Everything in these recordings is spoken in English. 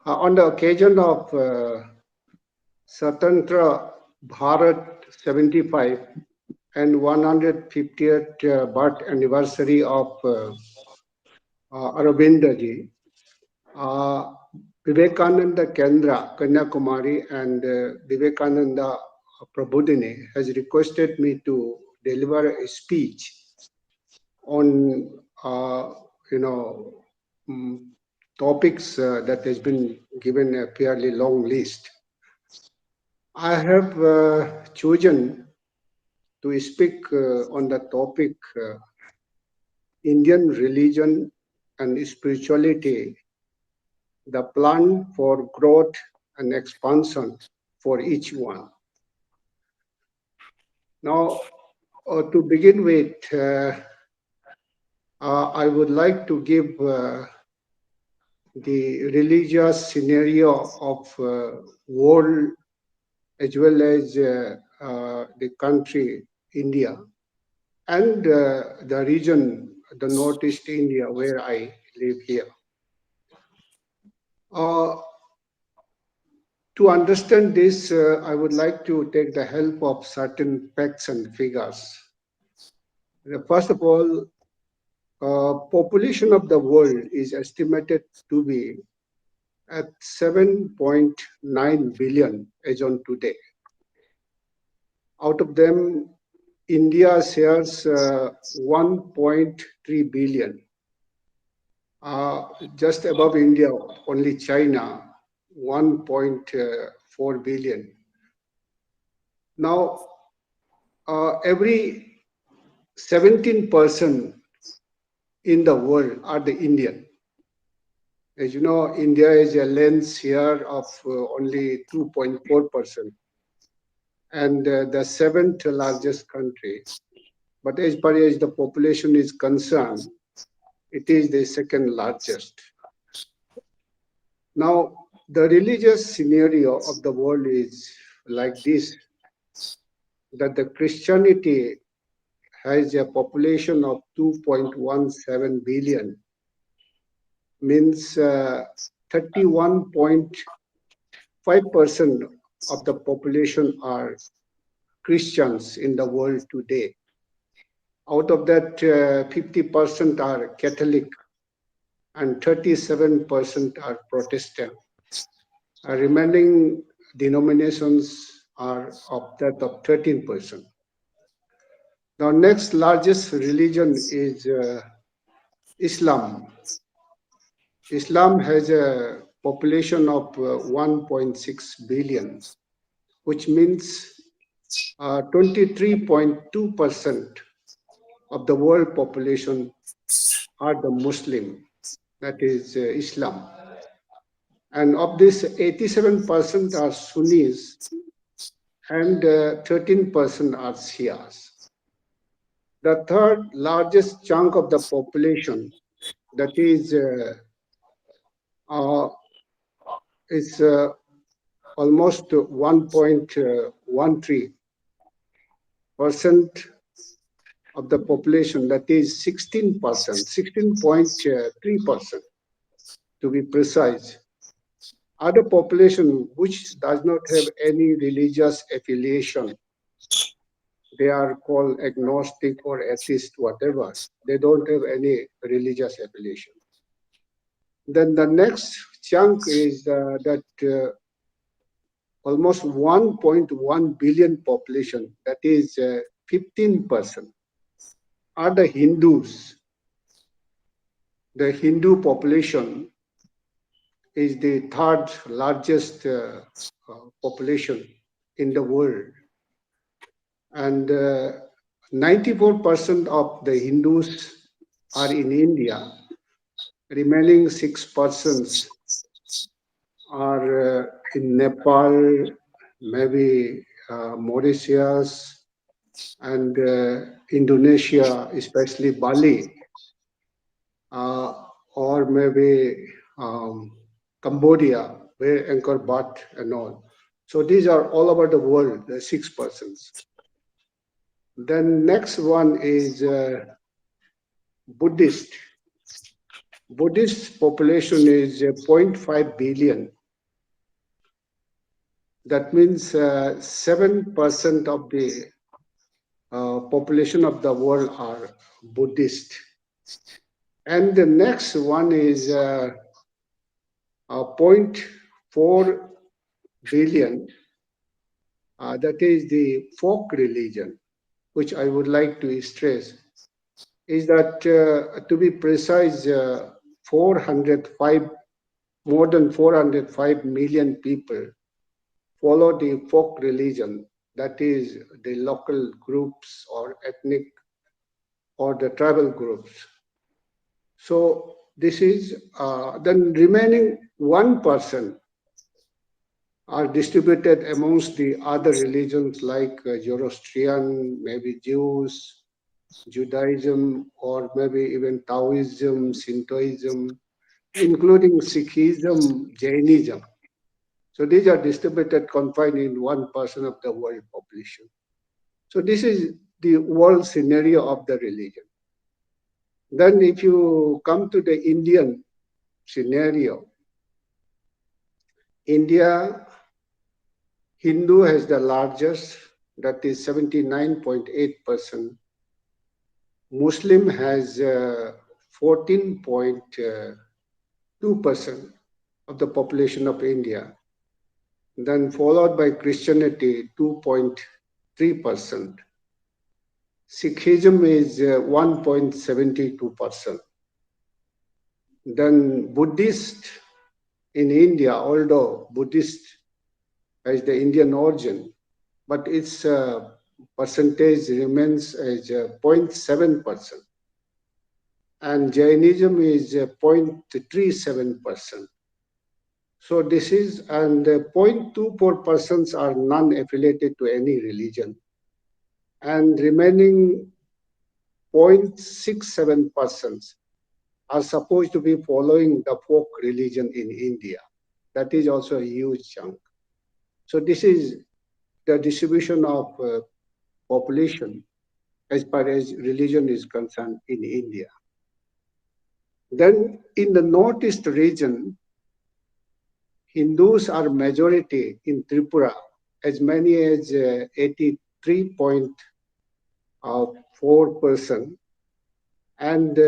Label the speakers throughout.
Speaker 1: On the occasion of Swatantra Bharat 75 and 150th birth anniversary of Aurobindo ji, Vivekananda Kendra Kanyakumari and Vivekananda Prabodhini has requested me to deliver a speech on topics that has been given a fairly long list. I have chosen to speak on the topic Indian religion and spirituality, the plan for growth and expansion for each one. Now, to begin with, I would like to give the religious scenario of world as well as the country, India, and the region, the Northeast India, where I live here. To understand this, I would like to take the help of certain facts and figures. First of all, population of the world is estimated to be at 7.9 billion as on today. Out of them, India shares 1.3 billion. Just above India, only China, 1.4 billion. Now, every 17% in the world are the Indian. As you know, India is a land share of only 2.4%, and the seventh largest country. But as far as the population is concerned, it is the second largest. Now, the religious scenario of the world is like this, that the Christianity has a population of 2.17 billion, means 31.5% of the population are Christians in the world today. Out of that, 50% are Catholic and 37% are Protestant. Remaining denominations are of that of 13%. The next largest religion is Islam. Islam has a population of 1.6 billion, which means 23.2% of the world population are the Muslim, that is Islam. And of this, 87% are Sunnis and 13% are Shias. The third largest chunk of the population, that is almost 1.13% of the population, that is 16.3% to be precise, other population which does not have any religious affiliation. They are called agnostic or atheist, whatever. They don't have any religious affiliation. Then the next chunk is that almost 1.1 billion population, that is 15%, are the Hindus. The Hindu population is the third largest population in the world. And 94% of the Hindus are in India. Remaining 6% are in Nepal, maybe Mauritius, and Indonesia, especially Bali, or maybe Cambodia, where Angkor Wat and all. So these are all over the world, the 6%. Then next one is Buddhist. Buddhist population is 0.5 billion. That means 7% of the population of the world are Buddhist. And the next one is 0.4 billion. That is the folk religion, which I would like to stress, is that to be precise, 405, more than 405 million people follow the folk religion, that is the local groups or ethnic or the tribal groups. So this is, then remaining 1% are distributed amongst the other religions like Zoroastrian, maybe Jews, Judaism, or maybe even Taoism, Shintoism, including Sikhism, Jainism. So these are distributed, confined in 1% of the world population. So this is the world scenario of the religion. Then if you come to the Indian scenario, India, Hindu has the largest, that is 79.8%. Muslim has 14.2% of the population of India. Then followed by Christianity, 2.3%. Sikhism is 1.72%. Then Buddhist in India, although Buddhist has the Indian origin, but its percentage remains as 0.7%. And Jainism is 0.37%. So this is, and 0.24% are non-affiliated to any religion. And remaining 0.67% are supposed to be following the folk religion in India. That is also a huge chunk. So this is the distribution of population as far as religion is concerned in India. Then in the northeast region, Hindus are majority in Tripura, as many as 83.4%, and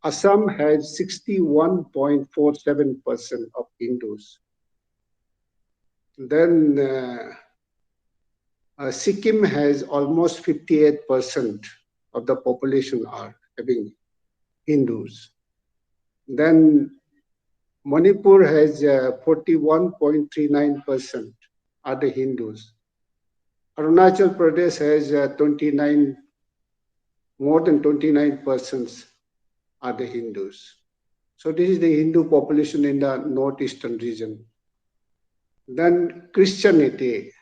Speaker 1: Assam has 61.47% of Hindus. Then Sikkim has almost 58% of the population are having Hindus. Then Manipur has 41.39% are the Hindus. Arunachal Pradesh has more than 29% are the Hindus. So this is the Hindu population in the northeastern region. Then Christianity.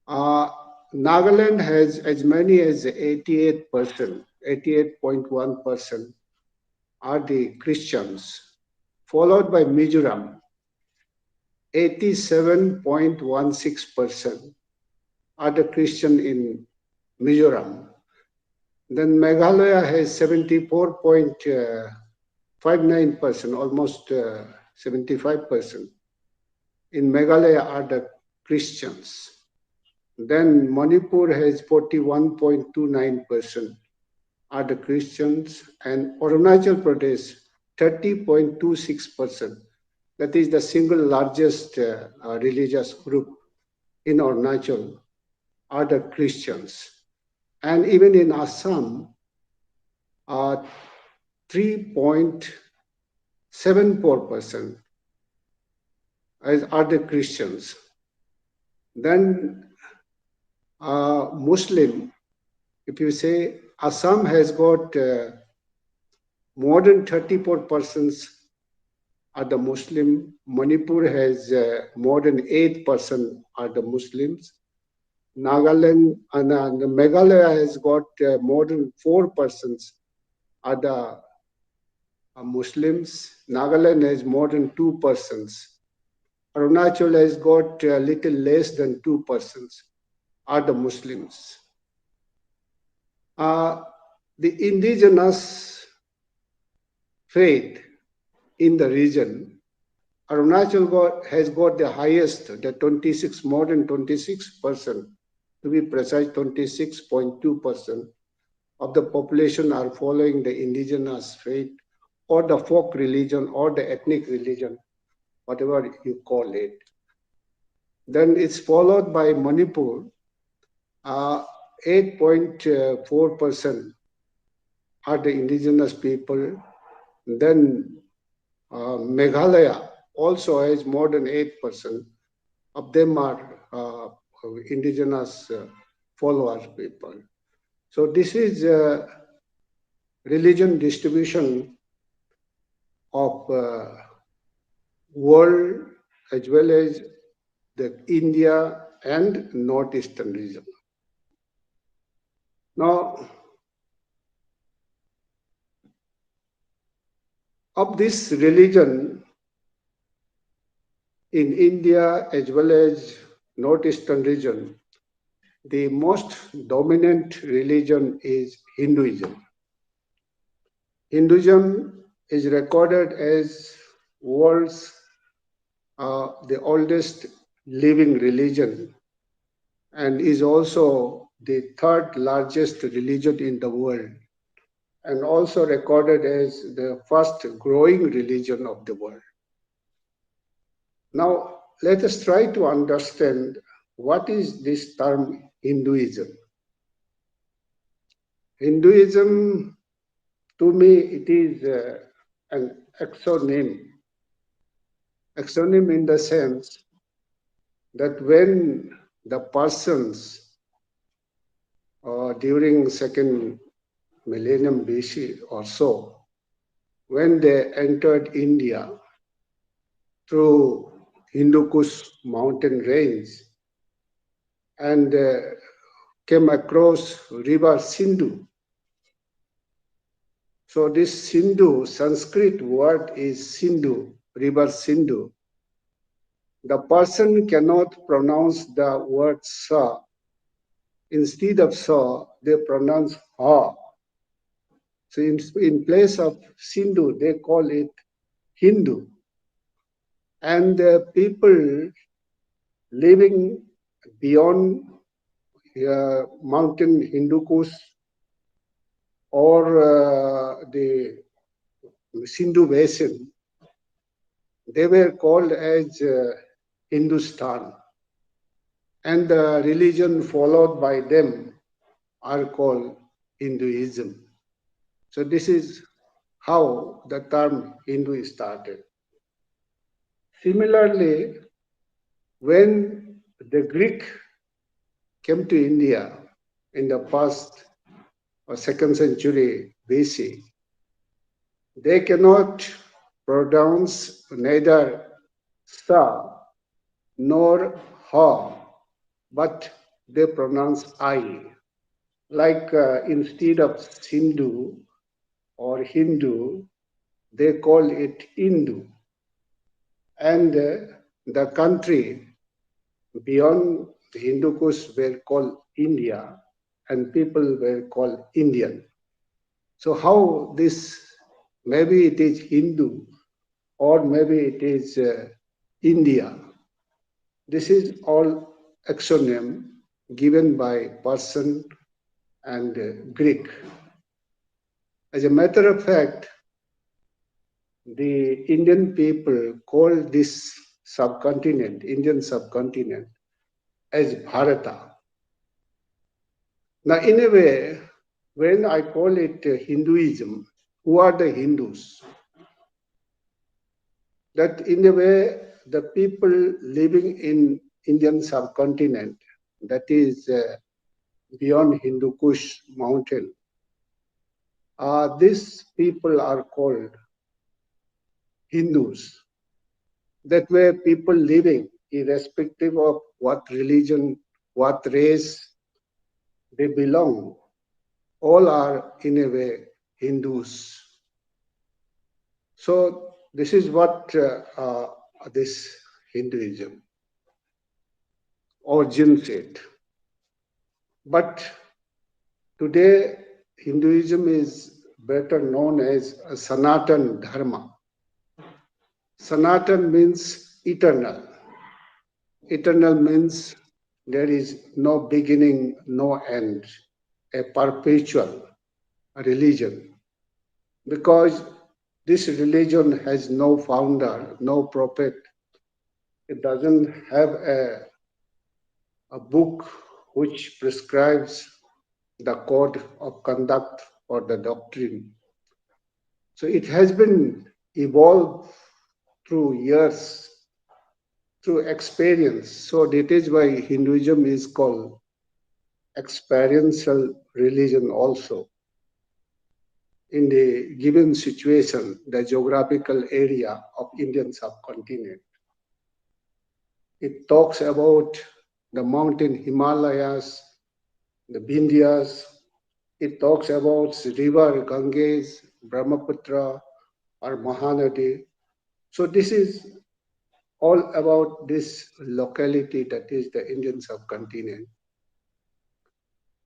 Speaker 1: Nagaland has as many as 88%, 88.1% are the Christians, followed by Mizoram, 87.16% are the Christian in Mizoram. Then Meghalaya has 74.59%, almost 75%. In Meghalaya are the Christians. Then Manipur has 41.29% are the Christians, and Arunachal Pradesh 30.26%. That is the single largest religious group in Arunachal are the Christians. And even in Assam, 3.74% are the Christians. Then Muslim, if you say Assam has got more than 34% are the Muslim. Manipur has more than 8% are the Muslims. Nagaland and Meghalaya has got more than 4% are the Muslims. Nagaland has more than 2%. Arunachal has got a little less than 2% are the Muslims. The indigenous faith in the region, Arunachal has got the highest, the 26, more than 26%, to be precise, 26.2% of the population are following the indigenous faith or the folk religion or the ethnic religion, whatever you call it. Then it's followed by Manipur, 8.4% are the indigenous people. Then Meghalaya also has more than 8% of them are indigenous followers people. So this is religion distribution of world as well as the India and northeastern region. Now, of this religion in India as well as northeastern region, the most dominant religion is Hinduism. Hinduism is recorded as world's the oldest living religion and is also the third largest religion in the world and also recorded as the first growing religion of the world. Now, let us try to understand what is this term Hinduism. Hinduism, to me, it is an exonym in the sense that when the persons during second millennium BC or so, when they entered India through Hindu Kush mountain range and came across river Sindhu. So this Sindhu, Sanskrit word is Sindhu, river Sindhu. The person cannot pronounce the word Sa. Instead of Sa, they pronounce Ha. So in place of Sindhu, they call it Hindu. And the people living beyond mountain Hindu Kush or the Sindhu basin, they were called as Hindustan. And the religion followed by them are called Hinduism. So this is how the term Hindu started. Similarly, when the Greek came to India in the first or second century BC, they cannot pronounce neither Sa nor Ha, but they pronounce I. Like instead of Sindhu or Hindu, they call it Hindu. And the country beyond the Hindu Kush were called India and people were called Indian. So how this, maybe it is Hindu or maybe it is India. This is all exonym given by Persian and Greek. As a matter of fact, the Indian people call this subcontinent, Indian subcontinent, as Bharata. Now, in a way, when I call it Hinduism, who are the Hindus? That in a way, the people living in Indian subcontinent, that is beyond Hindu Kush mountain, these people are called Hindus. That were people living, irrespective of what religion, what race they belong, all are in a way Hindus. So this is what this Hinduism origins it. But today Hinduism is better known as Sanatan Dharma. Sanatan means eternal. Eternal means there is no beginning, no end, a perpetual religion. Because this religion has no founder, no prophet. It doesn't have a book which prescribes the code of conduct or the doctrine. So it has been evolved through years, through experience. So that is why Hinduism is called experiential religion also. In the given situation, the geographical area of Indian subcontinent. It talks about the mountain Himalayas, the Vindhyas. It talks about river Ganges, Brahmaputra, or Mahanadi. So this is all about this locality that is the Indian subcontinent.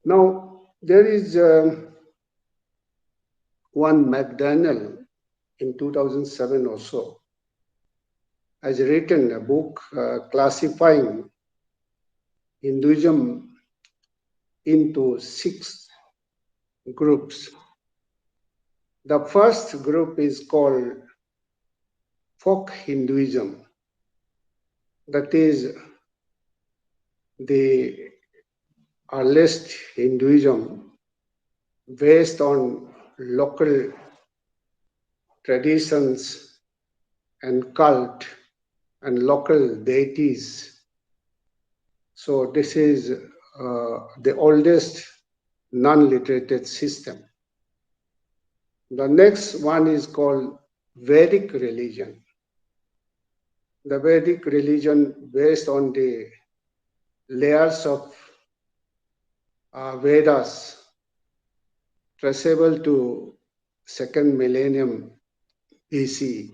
Speaker 1: Now, there is one McDaniel in 2007 or so has written a book classifying Hinduism into 6 groups. The first group is called folk Hinduism. That is the earliest Hinduism based on local traditions and cult and local deities. So this is the oldest non-literated system. The next one is called Vedic religion. The Vedic religion based on the layers of Vedas traceable to 2nd millennium BC.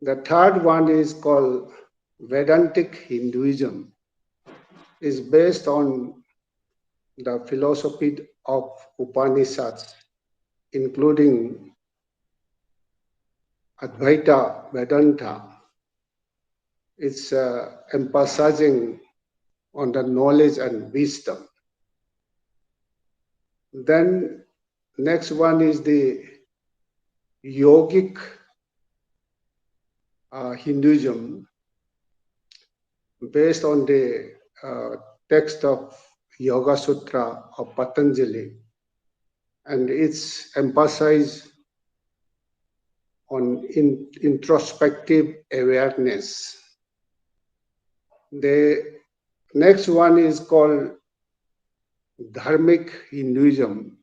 Speaker 1: The third one is called Vedantic Hinduism. Is based on the philosophy of Upanishads, including Advaita Vedanta. It's emphasizing on the knowledge and wisdom. Then next one is the Yogic Hinduism based on the text of Yoga Sutra of Patanjali, and it's emphasized on introspective awareness. The next one is called Dharmic Hinduism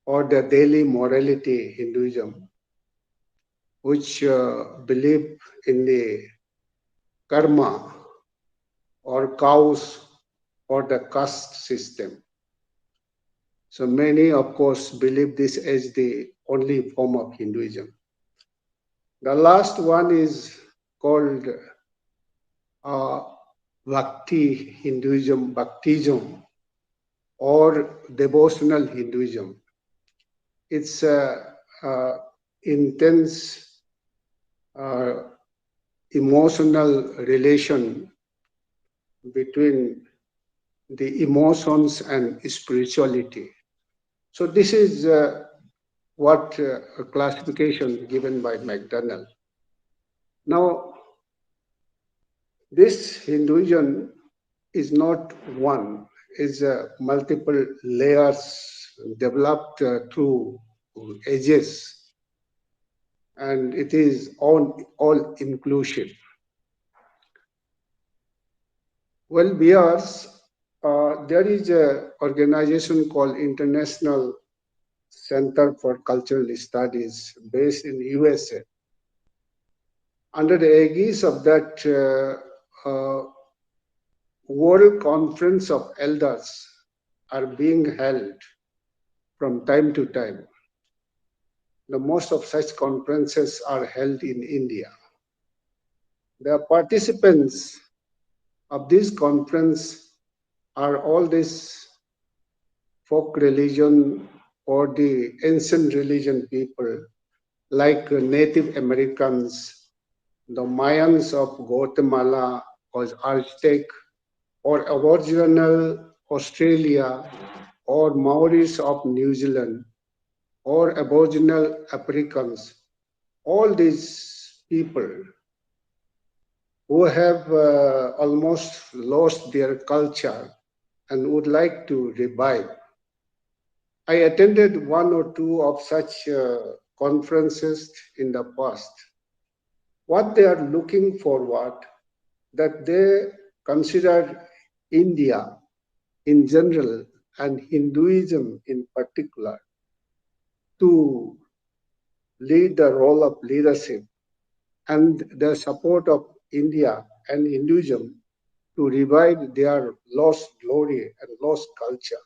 Speaker 1: or the daily morality Hinduism, which believe in the karma or cows or the caste system. So many, of course, believe this as the only form of Hinduism. The last one is called Bhakti Hinduism, Bhaktism, or devotional Hinduism. It's intense emotional relation between the emotions and spirituality. So this is what a classification given by McDonald. Now, this Hinduism is not one, is multiple layers developed through ages, and it is all inclusive. Well, viewers, there is an organization called International Center for Cultural Studies based in USA. Under the aegis of that World Conference of Elders are being held from time to time. The most of such conferences are held in India. The participants of this conference are all these folk religion or the ancient religion people like Native Americans, the Mayans of Guatemala or Aztec, or Aboriginal Australia, or Maoris of New Zealand, or Aboriginal Africans, all these people who have almost lost their culture and would like to revive. I attended one or two of such conferences in the past. What they are looking forward, that they consider India in general and Hinduism in particular to lead the role of leadership, and the support of India and Hinduism to revive their lost glory and lost culture.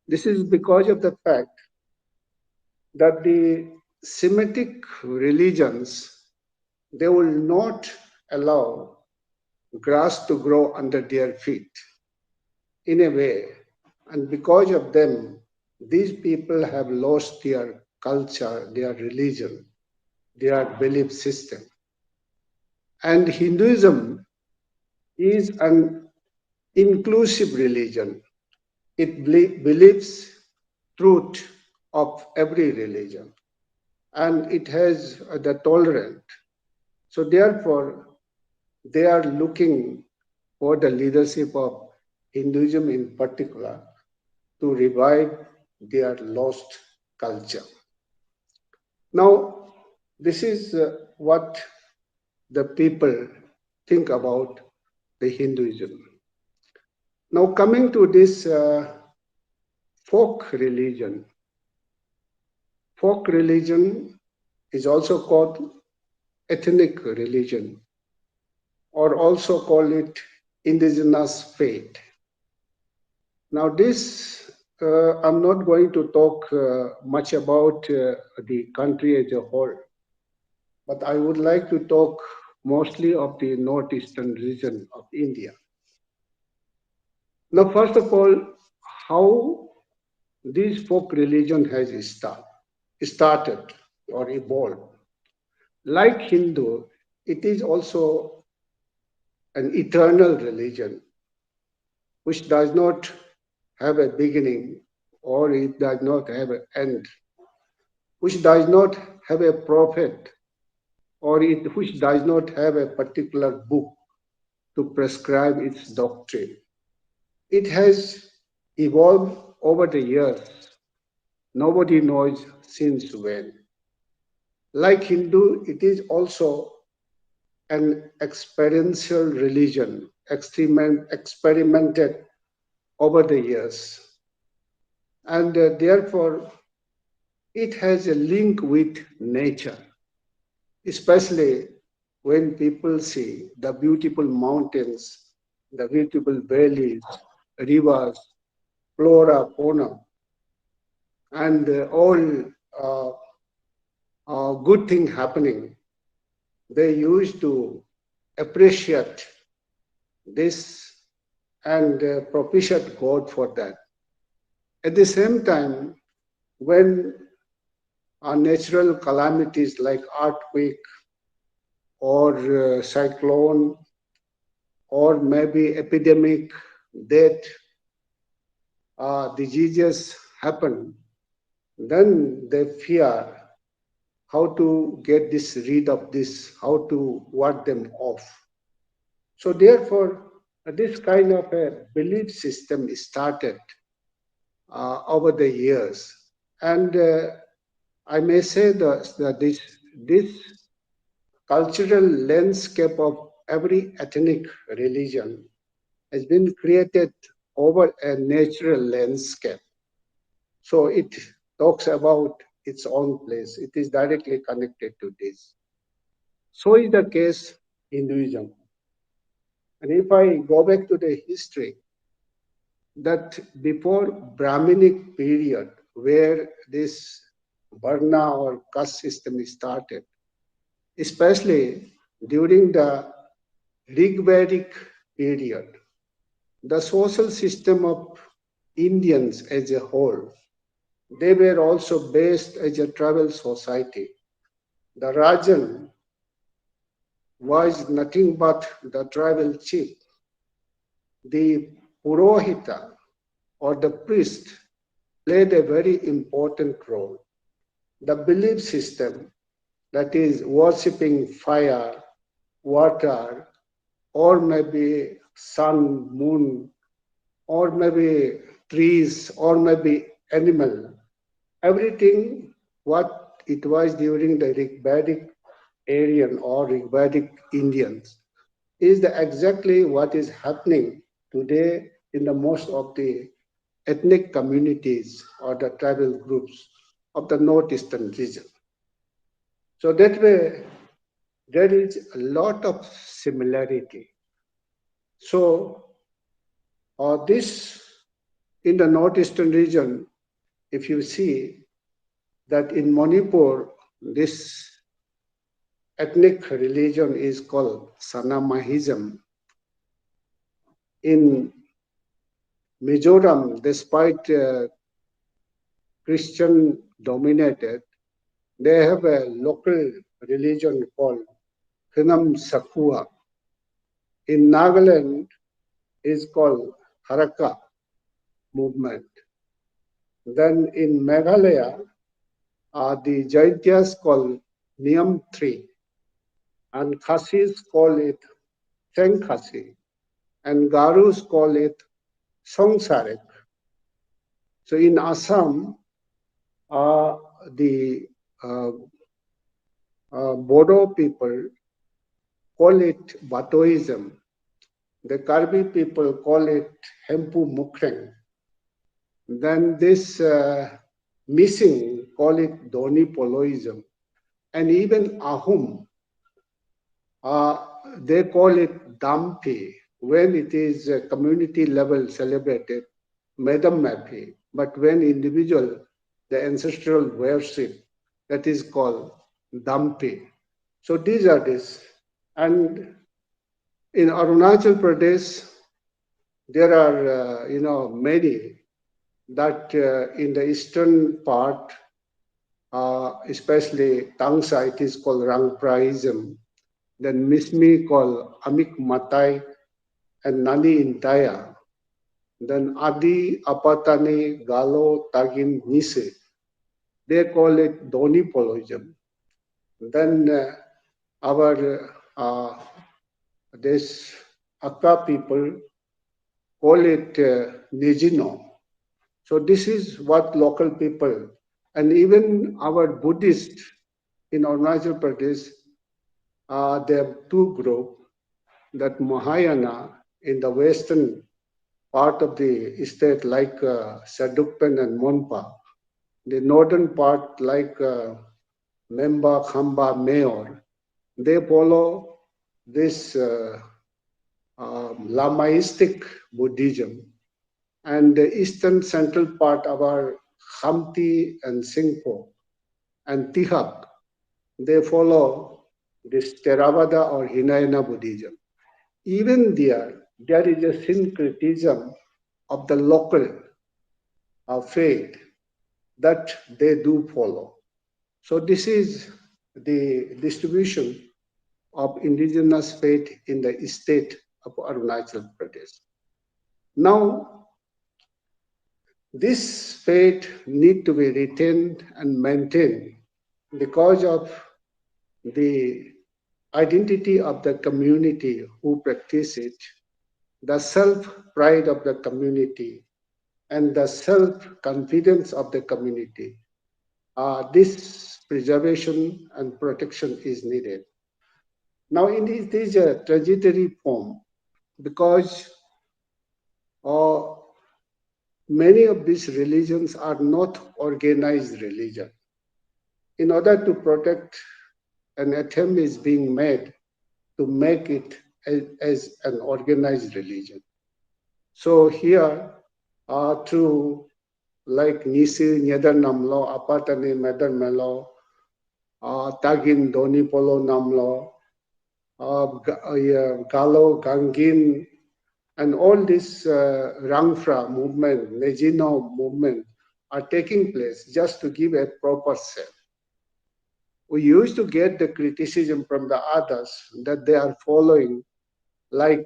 Speaker 1: This is because of the fact that the Semitic religions, they will not allow grass to grow under their feet in a way, and because of them, these people have lost their culture, their religion, their belief system. And Hinduism is an inclusive religion. It believes truth of every religion, and it has the tolerant. So therefore, they are looking for the leadership of Hinduism in particular to revive their lost culture. Now, this is what the people think about the Hinduism. Now, coming to this folk religion. Folk religion is also called ethnic religion, or also call it indigenous faith. Now, this I'm not going to talk much about the country as a whole, but I would like to talk mostly of the northeastern region of India. Now, first of all, how this folk religion has started or evolved. Like Hindu, it is also an eternal religion which does not have a beginning, or it does not have an end, which does not have a prophet, or which does not have a particular book to prescribe its doctrine. It has evolved over the years. Nobody knows since when. Like Hindu, it is also an experiential religion, experimented over the years. And therefore, it has a link with nature, especially when people see the beautiful mountains, the beautiful valleys, rivers, flora, fauna, and all good thing happening. They used to appreciate this and propitiate God for that. At the same time, when natural calamities like earthquake or cyclone or maybe epidemic, death, diseases happen, then they fear how to get rid of this, how to ward them off. So therefore, this kind of a belief system started over the years. And I may say that this cultural landscape of every ethnic religion has been created over a natural landscape. So it talks about its own place. It is directly connected to this. So is the case Hinduism. And if I go back to the history, that before Brahminic period, where this Varna or caste system started, especially during the Rigvedic period, the social system of Indians as a whole They were also based as a tribal society. The Rajan was nothing but the tribal chief. The Purohita or the priest played a very important role. The belief system, that is worshipping fire, water, or maybe sun, moon, or maybe trees, or maybe animal, everything what it was during the Vedic Aryan or Vedic Indians is exactly what is happening today in the most of the ethnic communities or the tribal groups of the northeastern region. So that way, there is a lot of similarity. So this in the northeastern region, if you see that in Manipur, this ethnic religion is called Sarnamahism. In Mizoram, despite Christian dominated, they have a local religion called Hinam Sakua. In Nagaland, is called Haraka movement. Then in Meghalaya, the Jaintias call Niyam 3, and Khasis call it Seng Khasi, and Garus call it Songsarek. So in Assam, the uh, Bodo people call it Batoism. The Karbi people call it Hempu Mukreng. Then this missing call it Doni Poloism. And even Ahum, they call it Dampi when it is community level celebrated, Medam Mapi. But when individual, the ancestral worship, that is called Dampi. So these are this. And in Arunachal Pradesh, there are, many that in the eastern part, especially Tangsa, it is called Rangpraism. Then Mismi called Amik Matai and Nani Intaya. Then Adi, Apatani, Galo, Tagin, Nise. They call it Doni Poloism. Then our this Akka people call it Nijino. So this is what local people and even our Buddhist in Arunachal Pradesh, they have two groups, that Mahayana in the western part of the state like Sadukpen and Monpa, the northern part like Memba, Khamba, Mayor, they follow this Lamaistic Buddhism, and the eastern central part of our Khamti and Singpo and Tihak, they follow this Theravada or Hinayana Buddhism. Even there is a syncretism of the local faith that they do follow. So this is the distribution of indigenous faith in the state of Arunachal Pradesh. Now, this faith need to be retained and maintained because of the identity of the community who practice it, the self-pride of the community, and the self-confidence of the community. This preservation and protection is needed. Now, it is a transitory form because many of these religions are not organized religion. In order to protect, an attempt is being made to make it as an organized religion. So here, through like Nisi Nyedar Namlo, Apatani Medar Melo, Tagin Doni Polo Namlo, Galo Gangin, and all this Rangfra movement, Nejino movement, are taking place just to give a proper self. We used to get the criticism from the others that they are following like,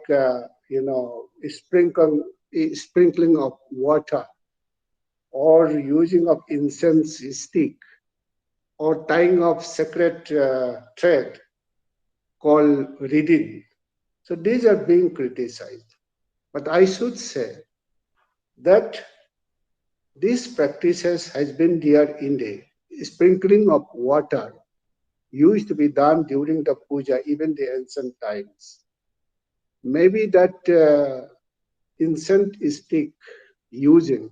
Speaker 1: sprinkling of water or using of incense stick or tying of sacred thread called reading. So these are being criticized. But I should say that these practices has been there in the sprinkling of water used to be done during the puja, even the ancient times. Maybe that incense stick using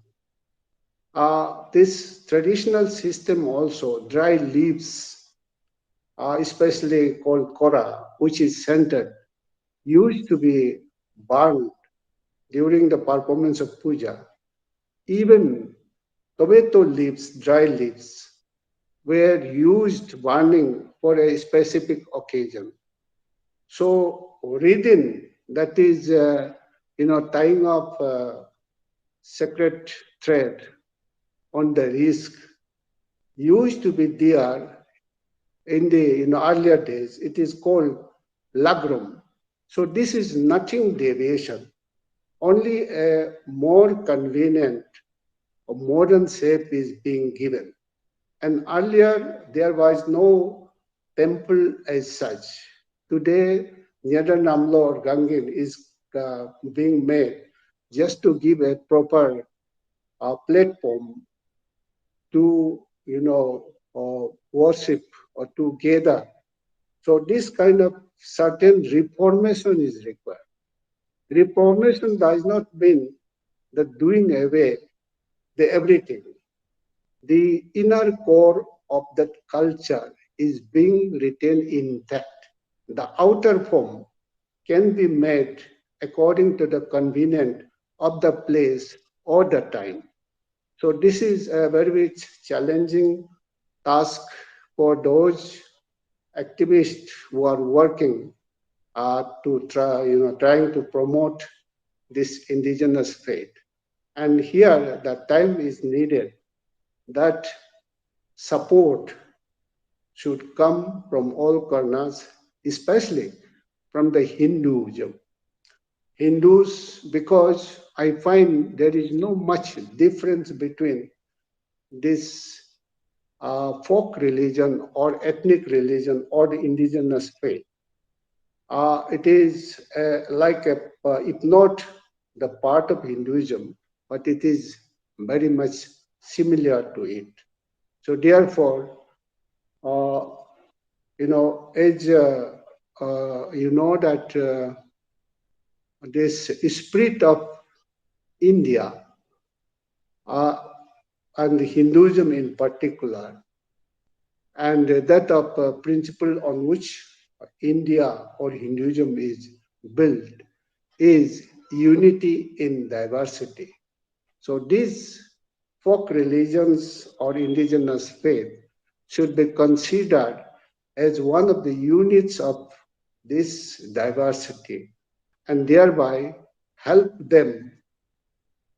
Speaker 1: this traditional system also, dry leaves, especially called kora, which is scented, used to be burned during the performance of puja. Even tomato leaves, dry leaves, were used burning for a specific occasion. So reading, that is, tying of sacred thread on the wrist, used to be there in the earlier days. It is called lagrum. So this is nothing deviation, only a more convenient or modern shape is being given. And earlier there was no temple as such. Today, Nyadar Namlo or Gangin is being made just to give a proper platform to worship or to gather. So this kind of certain reformation is required. Reformation does not mean the doing away the everything. The inner core of that culture is being retained intact. The outer form can be made according to the convenience of the place or the time. So this is a very challenging task for those activists who are working to trying to promote this indigenous faith. And here the time is needed that support should come from all corners, especially from the Hinduism. Hindus, because I find there is no much difference between this folk religion or ethnic religion or the indigenous faith. It is if not the part of Hinduism, but it is very much similar to it. So therefore, as that this spirit of India and Hinduism in particular, and that of principle on which India or Hinduism is built is unity in diversity. So these folk religions or indigenous faith should be considered as one of the units of this diversity and thereby help them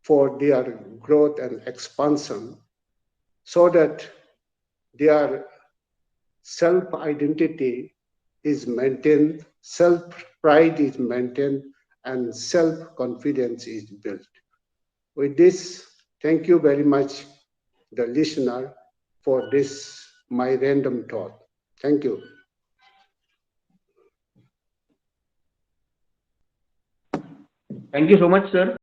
Speaker 1: for their growth and expansion so that their self-identity is maintained, self-pride is maintained, and self-confidence is built. With this, thank you very much, the listener, for this, my random thought. Thank you.
Speaker 2: Thank you so much, sir.